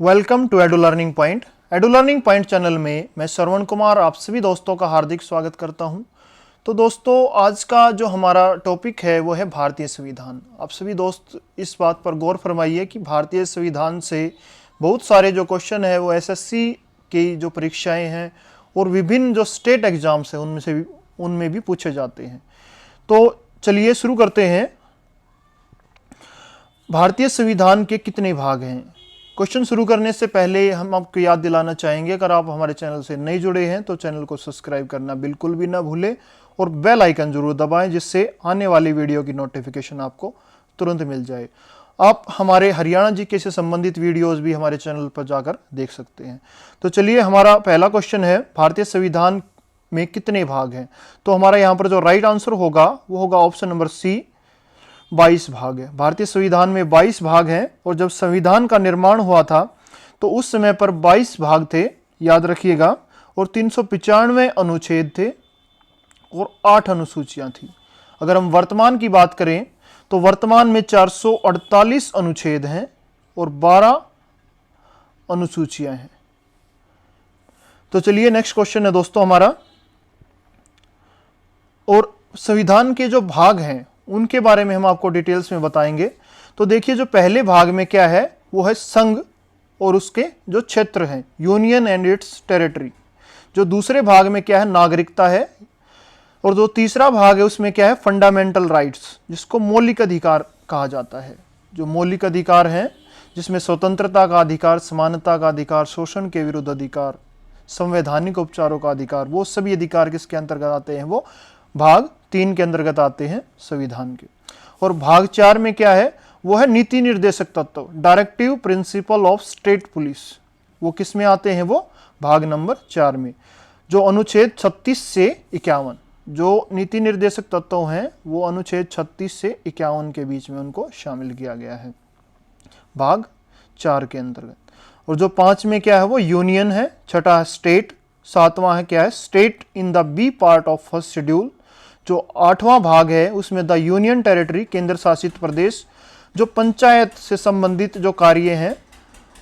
Welcome to Edu Learning Point. Edu Learning Point channel में मैं श्रवण कुमार आप सभी दोस्तों का हार्दिक स्वागत करता हूं। तो दोस्तों, आज का जो हमारा टॉपिक है वो है भारतीय संविधान। आप सभी दोस्त इस बात पर गौर फरमाइए कि भारतीय संविधान से बहुत सारे जो क्वेश्चन है वो एसएससी की जो परीक्षाएं हैं और विभिन्न जो स्टेट एग्जाम्स हैं उनमें भी पूछे जाते हैं। तो चलिए शुरू करते हैं। भारतीय संविधान के कितने भाग हैं? क्वेश्चन शुरू करने से पहले हम आपको याद दिलाना चाहेंगे, अगर आप हमारे चैनल से नए जुड़े हैं तो चैनल को सब्सक्राइब करना बिल्कुल भी ना भूलें और बेल आइकन जरूर दबाएं, जिससे आने वाली वीडियो की नोटिफिकेशन आपको तुरंत मिल जाए। आप हमारे हरियाणा जीके से संबंधित वीडियोस भी हमारे चैनल पर जाकर देख सकते हैं। तो चलिए, हमारा पहला क्वेश्चन है भारतीय संविधान में कितने भाग हैं? तो हमारा यहाँ पर जो राइट आंसर होगा वो होगा ऑप्शन नंबर सी, 22 भाग है। भारतीय संविधान में 22 भाग हैं और जब संविधान का निर्माण हुआ था तो उस समय पर 22 भाग थे, याद रखिएगा, और 395 अनुच्छेद थे और 8 अनुसूचियां थी। अगर हम वर्तमान की बात करें तो वर्तमान में 448 अनुच्छेद हैं और 12 अनुसूचियां हैं। तो चलिए, नेक्स्ट क्वेश्चन है दोस्तों हमारा, और संविधान के जो भाग हैं उनके बारे में हम आपको डिटेल्स में बताएंगे। तो देखिए, जो पहले भाग में क्या है वो है संघ और उसके जो क्षेत्र हैं, यूनियन एंड इट्स टेरिटरी। जो दूसरे भाग में क्या है, नागरिकता है। और जो तीसरा भाग है उसमें क्या है, फंडामेंटल राइट्स, जिसको मौलिक अधिकार कहा जाता है। जो मौलिक अधिकार हैं जिसमें स्वतंत्रता का अधिकार, समानता का अधिकार, शोषण के विरुद्ध अधिकार, संवैधानिक उपचारों का अधिकार, वो सभी अधिकार किसके अंतर्गत आते हैं? वो भाग 3 के अंतर्गत आते हैं संविधान के। और भाग 4 में क्या है, वो है नीति निर्देशक तत्व, directive principle of state police. वो किस में आते हैं? वो भाग नंबर 4 में। जो अनुच्छेद 36 से 51 जो नीति निर्देशक तत्व हैं वो अनुच्छेद 36 से 51 के बीच में उनको शामिल किया गया है भाग 4 के अंतर्गत। और जो 5 में क्या है, वो यूनियन है। छठा है स्टेट। 7वां है क्या है, state in the B part of first schedule. जो 8वां भाग है उसमें द यूनियन टेरिटरी, केंद्र शासित प्रदेश। जो पंचायत से संबंधित जो कार्य हैं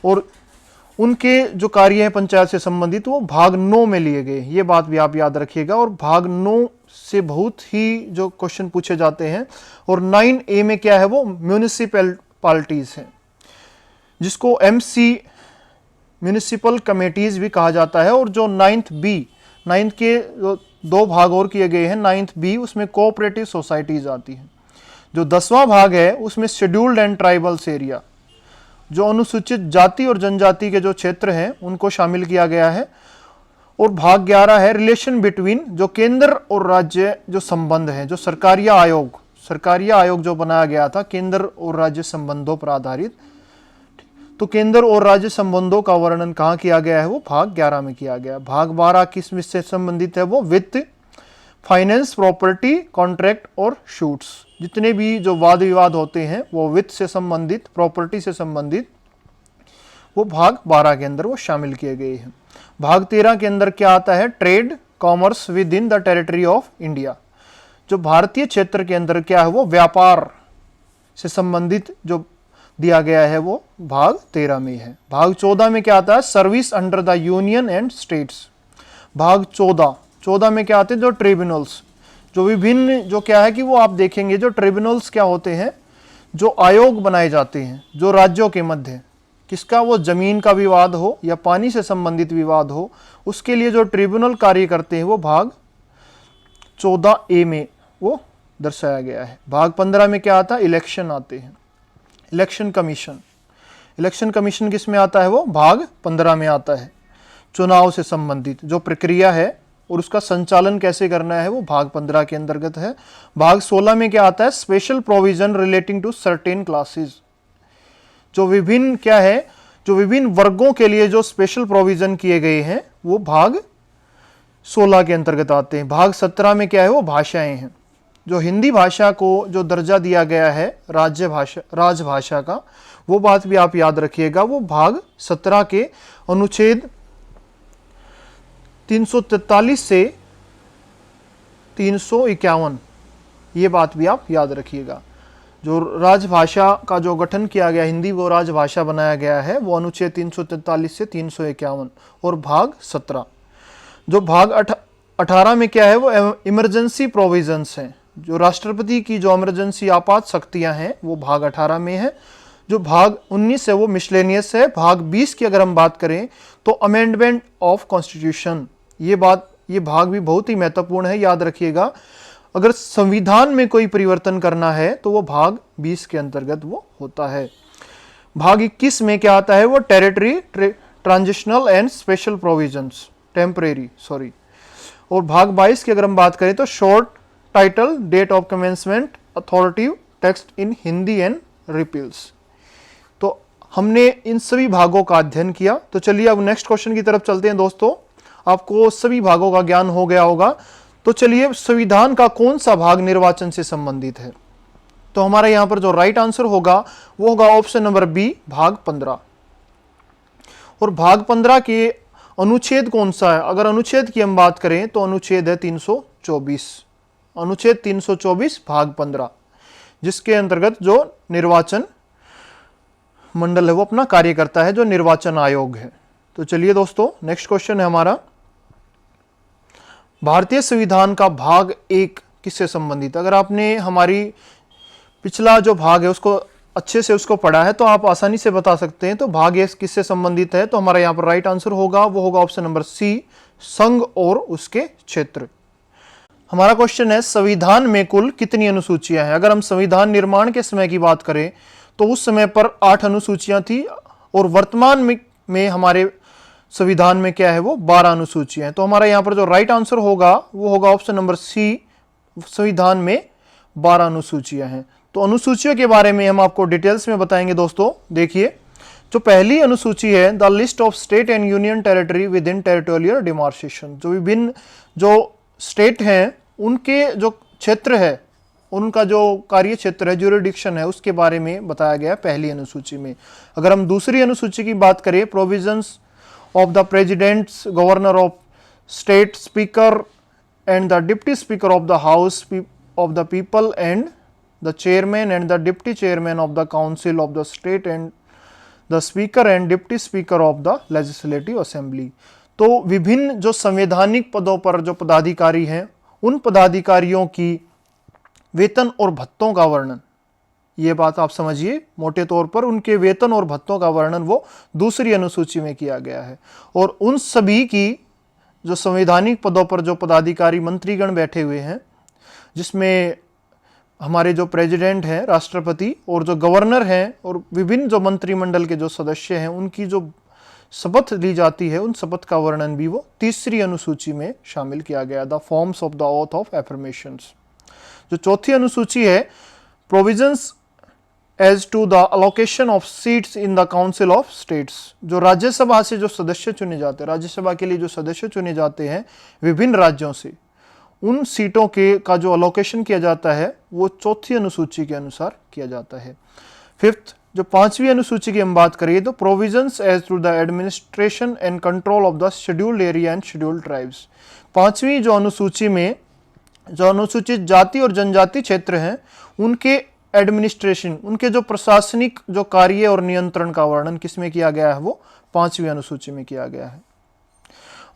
और उनके जो कार्य हैं पंचायत से संबंधित, वो भाग 9 में लिए गए। ये बात भी आप याद रखिएगा। और भाग 9 से बहुत ही जो क्वेश्चन पूछे जाते हैं। और 9A में क्या है, वो म्यूनिसिपैलिटीज हैं, जिसको MC म्यूनिसिपल कमेटीज भी कहा जाता है। और जो 9th के जो 2 भाग और किए गए हैं, 9th B, उसमें कोऑपरेटिव सोसाइटीज आती हैं। जो 10वां भाग है उसमें शेड्यूल्ड एंड ट्राइबल्स एरिया, जो अनुसूचित जाति और जनजाति के जो क्षेत्र हैं उनको शामिल किया गया है। और भाग 11 है रिलेशन बिटवीन, जो केंद्र और राज्य जो संबंध है, जो सरकारिया आयोग जो बनाया गया था केंद्र और राज्य संबंधों पर आधारित। तो केंद्र और राज्य संबंधों का वर्णन कहाँ किया गया है? वो भाग 11 में किया गया। भाग 12 किस से संबंधित है? वो वित्त, फाइनेंस, प्रॉपर्टी, कॉन्ट्रैक्ट और शूट्स। जितने भी जो वाद विवाद होते हैं वो वित्त से संबंधित, प्रॉपर्टी से संबंधित, वो भाग 12 के अंदर वो शामिल किए गए हैं। भाग 13 के अंदर क्या आता है? Trade, commerce with in the territory of India. जो भारतीय क्षेत्र के अंदर क्या है, वो व्यापार से संबंधित जो दिया गया है वो भाग 13 में है। भाग 14 में क्या आता है? Service under the union and states. भाग 14 में क्या आते हैं? जो ट्रिब्यूनल्स, जो विभिन्न जो क्या है कि वो आप देखेंगे, जो ट्रिब्यूनल्स क्या होते हैं, जो आयोग बनाए जाते हैं जो राज्यों के मध्य, किसका? वो जमीन का विवाद हो या पानी से संबंधित विवाद हो, उसके लिए जो ट्रिब्यूनल कार्य करते हैं वो भाग 14A में वो दर्शाया गया है। भाग 15 में क्या आता है? इलेक्शन आते हैं। इलेक्शन कमीशन किस में आता है? वो भाग 15 में आता है। चुनाव से संबंधित जो प्रक्रिया है और उसका संचालन कैसे करना है, वो भाग 15 के अंतर्गत है। भाग 16 में क्या आता है? Special provision relating to certain classes. जो विभिन्न क्या है, जो विभिन्न वर्गों के लिए जो स्पेशल प्रोविजन किए गए हैं वो भाग 16 के अंतर्गत आते हैं। भाग 17 में क्या है? वो भाषाएं हैं। जो हिंदी भाषा को जो दर्जा दिया गया है राजभाषा का, वो बात भी आप याद रखिएगा। वो भाग 17 के अनुच्छेद 343 से 351, ये बात भी आप याद रखिएगा। जो राजभाषा का जो गठन किया गया, हिंदी वो राजभाषा बनाया गया है, वो अनुच्छेद 343 से 351 और भाग 17। जो भाग 18 में क्या है, वो इमरजेंसी प्रोविजंस हैं। जो राष्ट्रपति की जो इमरजेंसी आपात शक्तियां हैं वो भाग 18 में है। जो भाग 19 है वो मिसलेनियस है। भाग 20 की अगर हम बात करें तो अमेंडमेंट ऑफ कॉन्स्टिट्यूशन, ये भाग भी बहुत ही महत्वपूर्ण है, याद रखिएगा। अगर संविधान में कोई परिवर्तन करना है तो वो भाग 20 के अंतर्गत वो होता है। भाग 21 में क्या आता है, वो territory transitional and special provisions, temporary sorry. और भाग 22 की अगर हम बात करें तो short title, date of commencement, authoritative text in Hindi and repeals. तो हमने इन सभी भागों का अध्ययन किया। तो चलिए अब नेक्स्ट क्वेश्चन की तरफ चलते हैं दोस्तों। आपको सभी भागों का ज्ञान हो गया होगा। तो चलिए, संविधान का कौन सा भाग निर्वाचन से संबंधित है? तो हमारा यहां पर जो राइट आंसर होगा वो होगा ऑप्शन नंबर बी, भाग 15। और भाग 15 के अनुच्छेद कौन सा है? अगर अनुच्छेद की हम बात करें तो अनुच्छेद है 324, अनुच्छेद 324 भाग 15, जिसके अंतर्गत जो निर्वाचन मंडल है वो अपना कार्य करता है, जो निर्वाचन आयोग है। तो चलिए दोस्तों, नेक्स्ट क्वेश्चन है हमारा, भारतीय संविधान का भाग 1 किससे संबंधित? अगर आपने हमारी पिछला जो भाग है उसको अच्छे से उसको पढ़ा है तो आप आसानी से बता सकते हैं। तो भाग 1 किससे संबंधित है? तो हमारा यहाँ पर राइट आंसर होगा वो होगा ऑप्शन नंबर सी, संघ और उसके क्षेत्र। हमारा क्वेश्चन है, संविधान में कुल कितनी अनुसूचियां हैं? अगर हम संविधान निर्माण के समय की बात करें तो उस समय पर 8 अनुसूचियां थी और वर्तमान में हमारे संविधान में क्या है, वो 12 अनुसूचियां हैं। तो हमारा यहाँ पर जो राइट आंसर होगा वो होगा ऑप्शन नंबर सी, संविधान में 12 अनुसूचियां हैं। तो अनुसूचियों के बारे में हम आपको डिटेल्स में बताएंगे दोस्तों। देखिए, जो पहली अनुसूची है, the list of state and union territory with in territorial demarcation, जो विभिन्न जो स्टेट हैं उनके जो क्षेत्र है, उनका जो कार्य क्षेत्र है, ज्यूरिडिक्शन है, उसके बारे में बताया गया पहली अनुसूची में। अगर हम दूसरी अनुसूची की बात करें, provisions of the presidents, governor of state, speaker and the deputy speaker of the house of the people and the chairman and the deputy chairman of the council of the state and the speaker and deputy speaker of the legislative assembly। तो विभिन्न जो संवैधानिक पदों पर जो पदाधिकारी हैं, उन पदाधिकारियों की वेतन और भत्तों का वर्णन, ये बात आप समझिए, मोटे तौर पर उनके वेतन और भत्तों का वर्णन वो दूसरी अनुसूची में किया गया है। और उन सभी की जो संवैधानिक पदों पर जो पदाधिकारी मंत्रीगण बैठे हुए हैं, जिसमें हमारे जो प्रेसिडेंट हैं, राष्ट्रपति, और जो गवर्नर हैं और विभिन्न जो मंत्रिमंडल के जो सदस्य हैं, उनकी जो शपथ ली जाती है, उन शपथ का वर्णन भी वो तीसरी अनुसूची में शामिल किया गया, the forms of the oath of affirmations. जो चौथी अनुसूची है, provisions as to the allocation of seats in the council of states, जो राज्यसभा से जो सदस्य चुने जाते हैं, राज्यसभा के लिए जो सदस्य चुने जाते हैं विभिन्न राज्यों से, उन सीटों के का जो अलोकेशन किया जाता है वो चौथी अनुसूची के अनुसार किया जाता है। फिफ्थ, जो पांचवी अनुसूची की हम बात करें तो provisions as to the administration and control of the scheduled area and scheduled tribes. पांचवी जो अनुसूची में जो अनुसूचित जाति और जनजाति क्षेत्र हैं, उनके एडमिनिस्ट्रेशन, उनके जो प्रशासनिक जो कार्य और नियंत्रण का वर्णन किसमें किया गया है, वो पांचवी अनुसूची में किया गया है।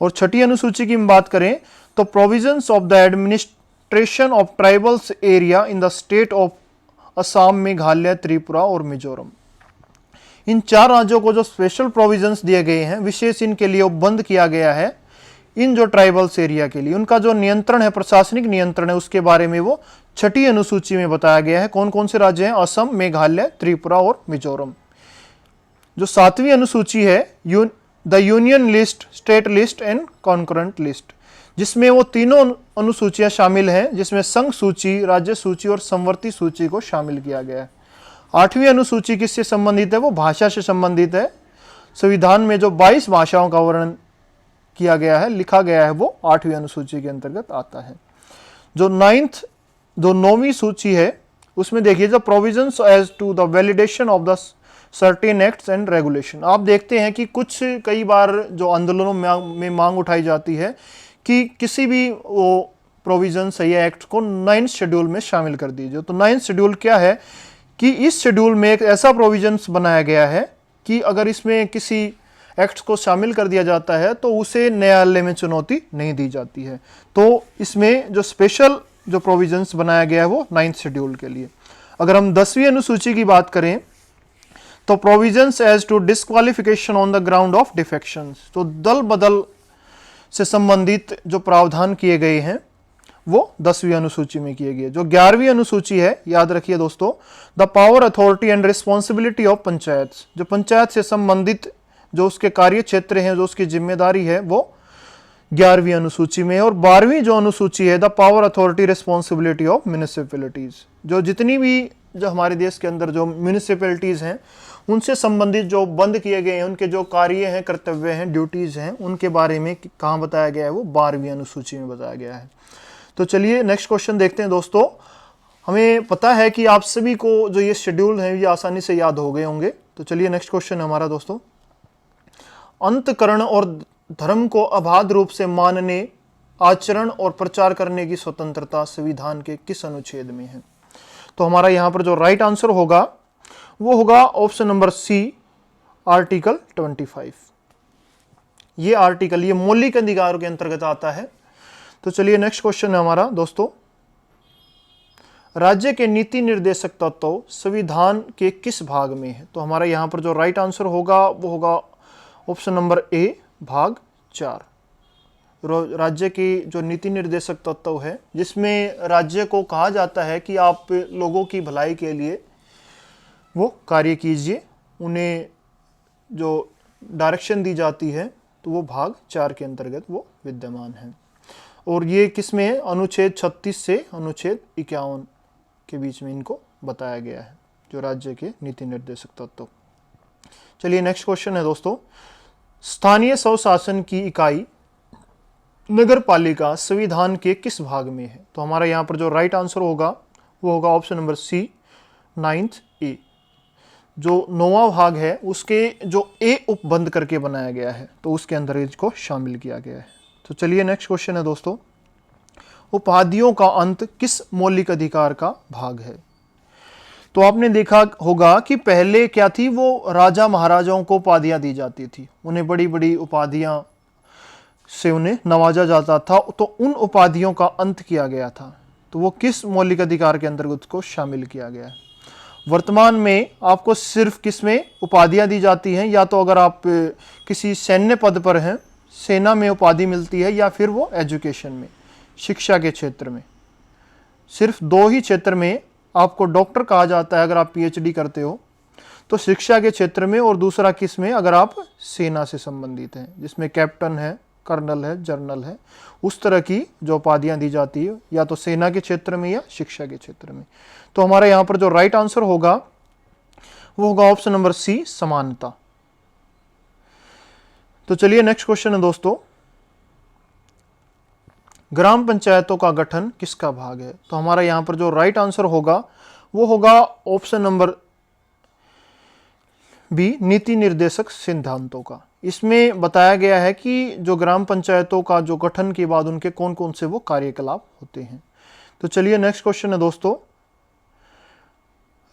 और छठी अनुसूची की हम बात करें तो provisions of the administration of tribals area in the state of Assam, Meghalaya, Tripura और मिजोरम। इन 4 राज्यों को जो स्पेशल प्रोविजंस दिए गए हैं, विशेष इनके लिए उपबंध किया गया है, इन जो ट्राइबल्स एरिया के लिए उनका जो नियंत्रण है, प्रशासनिक नियंत्रण है, उसके बारे में वो छठी अनुसूची में बताया गया है। कौन कौन से राज्य हैं? असम, मेघालय, त्रिपुरा और मिजोरम। जो 7वीं अनुसूची है, the union list, state list and concurrent list, जिसमें वो तीनों अनुसूचियां शामिल हैं, जिसमें संघ सूची, राज्य सूची और समवर्ती सूची को शामिल किया गया है। 8वीं अनुसूची किससे संबंधित है? वो भाषा से संबंधित है। संविधान में जो 22 भाषाओं का वर्णन किया गया है, लिखा गया है, वो 8वीं अनुसूची के अंतर्गत आता है। जो 9वीं सूची है उसमें देखिए, जो provisions as to the validation of the certain acts and regulation. आप देखते हैं कि कई बार जो आंदोलनों में मांग उठाई जाती है कि किसी भी वो प्रोविजंस है या एक्ट को 9th शेड्यूल में शामिल कर दीजिए। तो 9th शेड्यूल क्या है कि इस शेड्यूल में एक ऐसा प्रोविजंस बनाया गया है कि अगर इसमें किसी एक्ट को शामिल कर दिया जाता है तो उसे न्यायालय में चुनौती नहीं दी जाती है। तो इसमें जो स्पेशल जो प्रोविजंस बनाया गया है वो 9th शेड्यूल के लिए। अगर हम 10वीं अनुसूची की बात करें तो provisions as to disqualification on the ground of defections, तो दल बदल से संबंधित जो प्रावधान किए गए हैं वो 10वीं अनुसूची में किए गए। जो 11वीं अनुसूची है, याद रखिए दोस्तों, the power, authority and responsibility of panchayat, जो पंचायत से संबंधित जो उसके कार्य क्षेत्र हैं, जो उसकी जिम्मेदारी है, वो 11वीं अनुसूची में है। और 12वीं जो अनुसूची है, the power, authority, responsibility of municipalities, जो जितनी भी जो हमारे देश के अंदर जो म्यूनिसिपैलिटीज हैं उनसे संबंधित जो बंद किए गए हैं, उनके जो कार्य हैं, कर्तव्य हैं, ड्यूटीज हैं, उनके बारे में कहाँ बताया गया है, वो 12वीं अनुसूची में बताया गया है। तो चलिए नेक्स्ट क्वेश्चन देखते हैं दोस्तों। हमें पता है कि आप सभी को जो ये शेड्यूल है ये आसानी से याद हो गए होंगे। तो चलिए नेक्स्ट क्वेश्चन है हमारा दोस्तों, अंतकरण और धर्म को अबाध रूप से मानने, आचरण और प्रचार करने की स्वतंत्रता संविधान के किस अनुच्छेद में है? तो हमारा यहाँ पर जो राइट आंसर होगा वो होगा ऑप्शन नंबर सी, आर्टिकल 25। ये आर्टिकल, ये मौलिक अधिकारों के अंतर्गत आता है। तो चलिए नेक्स्ट क्वेश्चन है हमारा दोस्तों, राज्य के नीति निर्देशक तत्व संविधान के किस भाग में है? तो हमारा यहाँ पर जो राइट आंसर होगा वो होगा ऑप्शन नंबर ए, भाग 4। राज्य की जो नीति निर्देशक तत्व है, जिसमें राज्य को कहा जाता है कि आप लोगों की भलाई के लिए वो कार्य कीजिए, उन्हें जो डायरेक्शन दी जाती है, तो वो भाग 4 के अंतर्गत वो विद्यमान है। और ये किस में है? अनुच्छेद 36 से अनुच्छेद 51 के बीच में इनको बताया गया है, जो राज्य के नीति निर्देशक तत्व। चलिए नेक्स्ट क्वेश्चन है दोस्तों, स्थानीय स्वशासन की इकाई नगर पालिका संविधान के किस भाग में है? तो हमारा यहाँ पर जो राइट आंसर होगा वो होगा ऑप्शन नंबर सी, 9th ए। जो 9वां भाग है उसके जो ए उपबंध करके बनाया गया है, तो उसके अंदर इसको शामिल किया गया है। तो चलिए नेक्स्ट क्वेश्चन है दोस्तों, उपाधियों का अंत किस मौलिक अधिकार का भाग है? तो आपने देखा होगा कि पहले क्या थी, वो राजा महाराजाओं को उपाधियां दी जाती थी, उन्हें बड़ी बड़ी उपाधियां से उन्हें नवाजा जाता था, तो उन उपाधियों का अंत किया गया था। तो वो किस मौलिक अधिकार के अंतर्गत को शामिल किया गया है? वर्तमान में आपको सिर्फ किस में उपाधियां दी जाती हैं, या तो अगर आप किसी सैन्य पद पर हैं, सेना में उपाधि मिलती है, या फिर वो एजुकेशन में, शिक्षा के क्षेत्र में। सिर्फ 2 ही क्षेत्र में आपको डॉक्टर कहा जाता है अगर आप पीएचडी करते हो, तो शिक्षा के क्षेत्र में, और दूसरा किस में, अगर आप सेना से संबंधित हैं, जिसमें कैप्टन है, कर्नल है, जनरल है, उस तरह की जो उपाधियां दी जाती है, या तो सेना के क्षेत्र में या शिक्षा के क्षेत्र में। तो हमारा यहाँ पर जो राइट आंसर होगा वो होगा ऑप्शन नंबर सी, समानता। तो चलिए नेक्स्ट क्वेश्चन है दोस्तों, ग्राम पंचायतों का गठन किसका भाग है? तो हमारा यहां पर जो राइट आंसर होगा वो होगा ऑप्शन नंबर बी, नीति निर्देशक सिद्धांतों का। इसमें बताया गया है कि जो ग्राम पंचायतों का जो गठन के बाद उनके कौन कौन से वो कार्यकलाप होते हैं। तो चलिए नेक्स्ट क्वेश्चन है दोस्तों,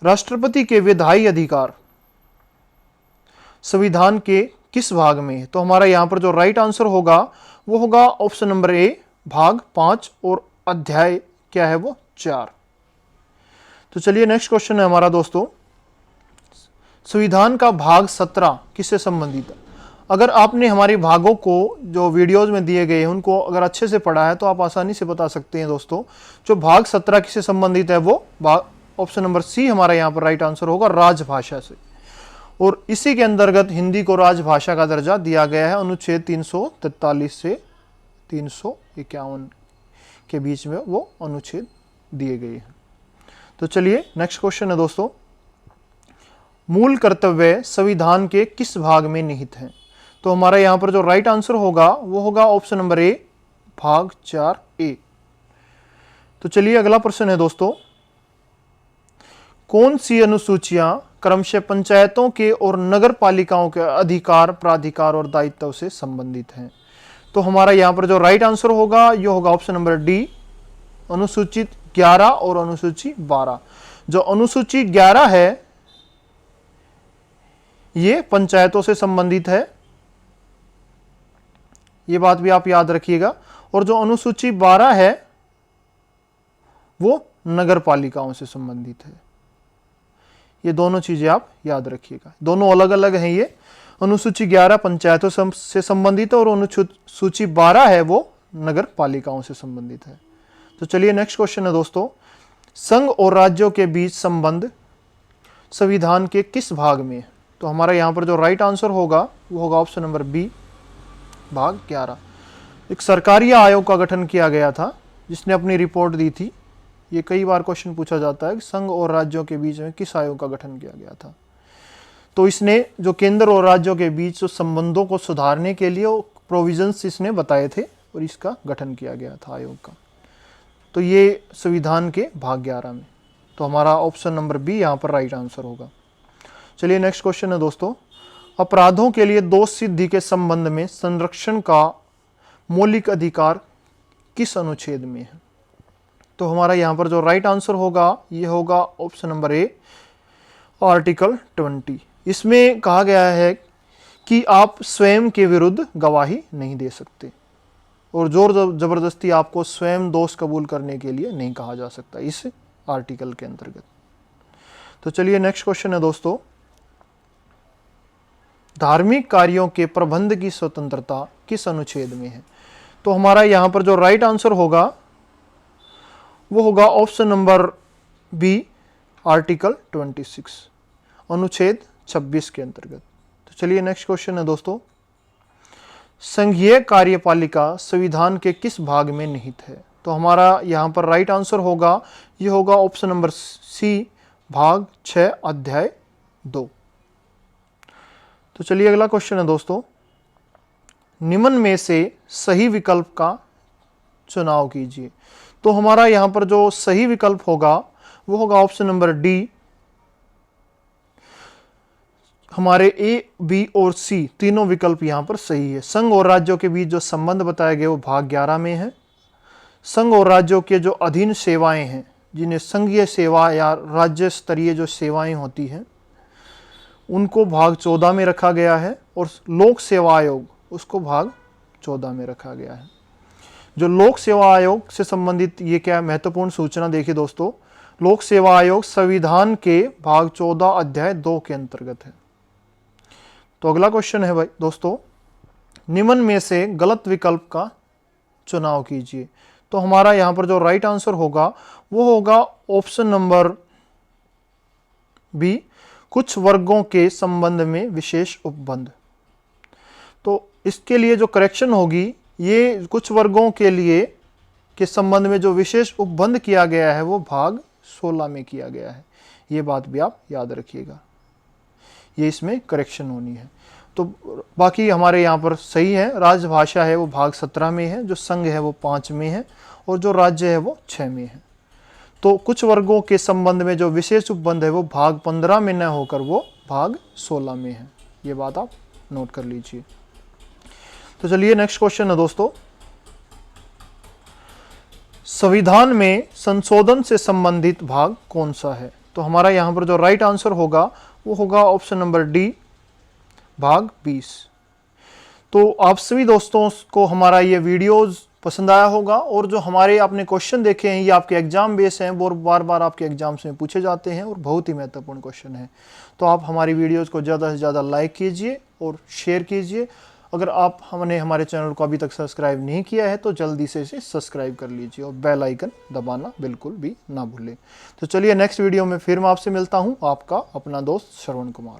राष्ट्रपति के विधायी अधिकार संविधान के किस भाग में है? तो हमारा यहां पर जो राइट आंसर होगा वो होगा ऑप्शन नंबर ए, भाग 5, और अध्याय क्या है वो 4। तो चलिए नेक्स्ट क्वेश्चन है हमारा दोस्तों, संविधान का भाग 17 किससे संबंधित है? अगर आपने हमारे भागों को जो वीडियोज में दिए गए हैं उनको अगर अच्छे से पढ़ा है तो आप आसानी से बता सकते हैं दोस्तों, जो भाग 17 किससे संबंधित है, वो भाग ऑप्शन नंबर सी हमारा यहाँ पर राइट आंसर होगा, राजभाषा से। और इसी के अंतर्गत हिंदी को राजभाषा का दर्जा दिया गया है, अनुच्छेद 343 से 351 के बीच में वो अनुच्छेद दिए गए हैं। तो चलिए नेक्स्ट क्वेश्चन है दोस्तों, मूल कर्तव्य संविधान के किस भाग में निहित हैं? तो हमारा यहां पर जो राइट आंसर होगा वो होगा ऑप्शन नंबर ए, भाग 4 ए। तो चलिए अगला प्रश्न है दोस्तों, कौन सी अनुसूचियां क्रमशः पंचायतों के और नगर पालिकाओं के अधिकार, प्राधिकार और दायित्व से संबंधित हैं? तो हमारा यहां पर जो राइट आंसर होगा ये होगा ऑप्शन नंबर डी, अनुसूचित 11 और अनुसूची 12। जो अनुसूची 11 है ये पंचायतों से संबंधित है, ये बात भी आप याद रखिएगा। और जो अनुसूची 12 है वो नगर पालिकाओं से संबंधित है। ये दोनों चीजें आप याद रखिएगा, दोनों अलग अलग हैं। ये अनुसूची 11 पंचायतों से संबंधित है और अनुसूची 12 है वो नगर पालिकाओं से संबंधित है। तो चलिए नेक्स्ट क्वेश्चन है दोस्तों, संघ और राज्यों के बीच संबंध संविधान के किस भाग में है? तो हमारा यहाँ पर जो राइट आंसर होगा वो होगा ऑप्शन नंबर बी, भाग 11। एक सरकारी आयोग का गठन किया गया था जिसने अपनी रिपोर्ट दी थी। ये कई बार क्वेश्चन पूछा जाता है कि संघ और राज्यों के बीच में किस आयोग का गठन किया गया था। तो इसने जो केंद्र और राज्यों के बीच जो संबंधों को सुधारने के लिए प्रोविजंस इसने बताए थे और इसका गठन किया गया था आयोग का। तो ये संविधान के भाग 11 में, तो हमारा ऑप्शन नंबर बी यहाँ पर राइट आंसर होगा। चलिए नेक्स्ट क्वेश्चन है दोस्तों, अपराधों के लिए दोष सिद्धि के संबंध में संरक्षण का मौलिक अधिकार किस अनुच्छेद में है? तो हमारा यहाँ पर जो राइट आंसर होगा ये होगा ऑप्शन नंबर ए, आर्टिकल 20। इसमें कहा गया है कि आप स्वयं के विरुद्ध गवाही नहीं दे सकते और जोर जबरदस्ती आपको स्वयं दोष कबूल करने के लिए नहीं कहा जा सकता इस आर्टिकल के अंतर्गत। तो चलिए नेक्स्ट क्वेश्चन है दोस्तों, धार्मिक कार्यों के प्रबंध की स्वतंत्रता किस अनुच्छेद में है? तो हमारा यहाँ पर जो राइट आंसर होगा वो होगा ऑप्शन नंबर बी, आर्टिकल 26, अनुच्छेद 26 के अंतर्गत। तो चलिए नेक्स्ट क्वेश्चन है दोस्तों, संघीय कार्यपालिका संविधान के किस भाग में निहित है? तो हमारा यहाँ पर राइट आंसर होगा ये होगा ऑप्शन नंबर सी, भाग 6 अध्याय 2। तो चलिए अगला क्वेश्चन है दोस्तों, निम्न में से सही विकल्प का चुनाव कीजिए। तो हमारा यहाँ पर जो सही विकल्प होगा वो होगा ऑप्शन नंबर डी। हमारे ए, बी और सी तीनों विकल्प यहाँ पर सही है। संघ और राज्यों के बीच जो संबंध बताए गए वो भाग 11 में है। संघ और राज्यों के जो अधीन सेवाएं हैं, जिन्हें संघीय सेवा या राज्य स्तरीय जो सेवाएं होती हैं, उनको भाग 14 में रखा गया है और लोक सेवा आयोग उसको भाग 14 में रखा गया है। जो लोक सेवा आयोग से संबंधित ये क्या महत्वपूर्ण सूचना देखिए दोस्तों, लोक सेवा आयोग संविधान के भाग 14 अध्याय 2 के अंतर्गत है। तो अगला क्वेश्चन है भाई दोस्तों, निम्न में से गलत विकल्प का चुनाव कीजिए। तो हमारा यहाँ पर जो राइट आंसर होगा वो होगा ऑप्शन नंबर बी, कुछ वर्गों के संबंध में विशेष उपबंध। तो इसके लिए जो करेक्शन होगी, ये कुछ वर्गों के लिए के संबंध में जो विशेष उपबंध किया गया है वो भाग 16 में किया गया है। ये बात भी आप याद रखिएगा, ये इसमें करेक्शन होनी है। तो बाकी हमारे यहाँ पर सही है। राजभाषा है वो भाग 17 में है, जो संघ है वो 5 में है और जो राज्य है वो 6 में है। तो कुछ वर्गों के संबंध में जो विशेष उपबंध है वो भाग 15 में न होकर वो भाग 16 में है। ये बात आप नोट कर लीजिए। तो चलिए नेक्स्ट क्वेश्चन है दोस्तों, संविधान में संशोधन से संबंधित भाग कौन सा है? तो हमारा यहाँ पर जो राइट आंसर होगा वो होगा ऑप्शन नंबर डी, भाग 20। तो आप सभी दोस्तों को हमारा ये वीडियोस पसंद आया होगा और जो हमारे आपने क्वेश्चन देखे हैं ये आपके एग्जाम बेस हैं, वो बार बार आपके एग्जाम्स में पूछे जाते हैं और बहुत ही महत्वपूर्ण क्वेश्चन है। तो आप हमारी वीडियोस को ज़्यादा से ज़्यादा लाइक कीजिए और शेयर कीजिए। अगर आप हमने हमारे चैनल को अभी तक सब्सक्राइब नहीं किया है तो जल्दी से इसे सब्सक्राइब कर लीजिए और बेल आइकन दबाना बिल्कुल भी ना भूलें। तो चलिए नेक्स्ट वीडियो में फिर मैं आपसे मिलता हूँ, आपका अपना दोस्त श्रवण कुमार।